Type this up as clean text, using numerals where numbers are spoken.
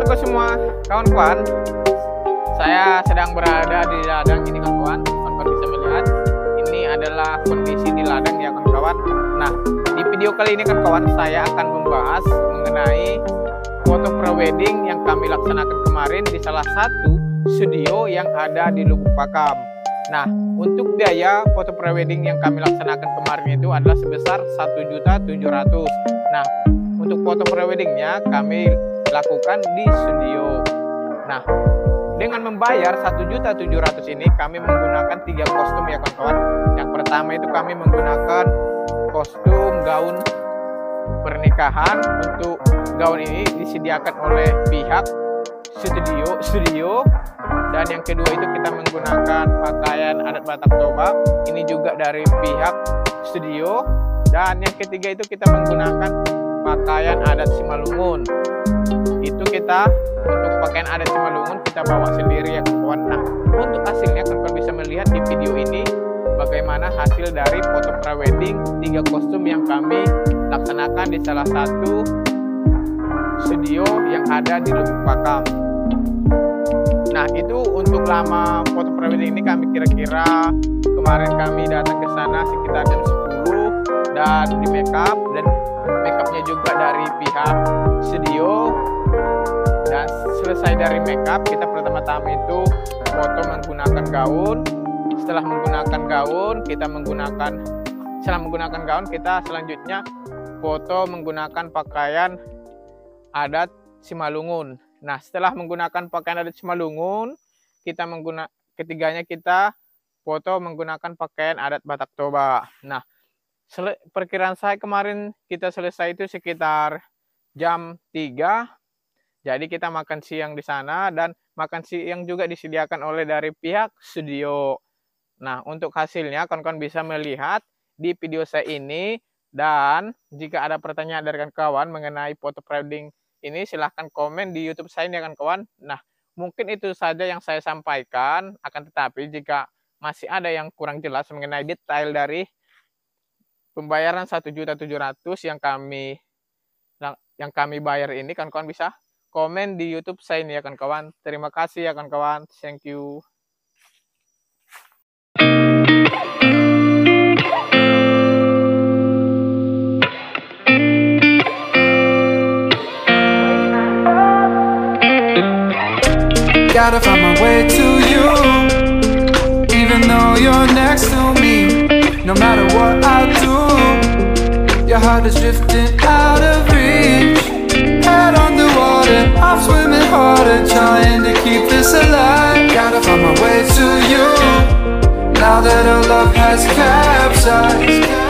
Assalamualaikum semua kawan-kawan. Saya sedang berada di ladang ini kawan-kawan. Kawan-kawan bisa melihat ini adalah kondisi di ladang ya kawan-kawan. Nah, di video kali ini kawan-kawan saya akan membahas mengenai foto prewedding yang kami laksanakan kemarin di salah satu studio yang ada di Lubuk Pakam. Nah, untuk biaya foto prewedding yang kami laksanakan kemarin itu adalah sebesar 1.700.000. Nah, untuk foto preweddingnya kami lakukan di studio. Nah, dengan membayar 1.700.000 ini kami menggunakan 3 kostum ya kawan-kawan. Yang pertama itu kami menggunakan kostum gaun pernikahan. Untuk gaun ini disediakan oleh pihak studio. Dan yang kedua itu kita menggunakan pakaian adat Batak Toba. Ini juga dari pihak studio. Dan yang ketiga itu kita menggunakan pakaian adat Simalungun. Itu kita untuk pakaian adat Simalungun kita bawa sendiri ya kawan. Nah, untuk hasilnya kawan bisa melihat di video ini bagaimana hasil dari foto prewedding 3 kostum yang kami laksanakan di salah satu studio yang ada di Lubuk Pakam. Nah, itu untuk lama foto prewedding ini kami kira-kira kemarin kami datang ke sana sekitar jam 10 dan di makeup, dan makeupnya juga dari pihak studio. Dan selesai dari makeup, kita pertama-tama itu foto menggunakan gaun. Setelah menggunakan gaun, kita selanjutnya foto menggunakan pakaian adat Simalungun. Nah, setelah menggunakan pakaian adat Simalungun, ketiganya kita foto menggunakan pakaian adat Batak Toba. Nah, perkiraan saya kemarin kita selesai itu sekitar jam 3. Jadi kita makan siang di sana, dan makan siang juga disediakan oleh dari pihak studio. Nah, untuk hasilnya kawan-kawan bisa melihat di video saya ini. Dan jika ada pertanyaan dari kawan-kawan mengenai foto prewedding ini, silahkan komen di YouTube saya ya kawan-kawan. Nah, mungkin itu saja yang saya sampaikan. Akan tetapi jika masih ada yang kurang jelas mengenai detail dari pembayaran 1.700.000 yang kami bayar ini, kawan-kawan bisa komen di YouTube saya ini ya kawan-kawan. Terima kasih ya kawan-kawan. Thank you. Gotta find my way to you, even though you're next to me. No matter what I do, your heart is drifting out of reach. Head underwater, I'm swimming harder, trying to keep this alive. Gotta find my way to you, now that our love has capsized.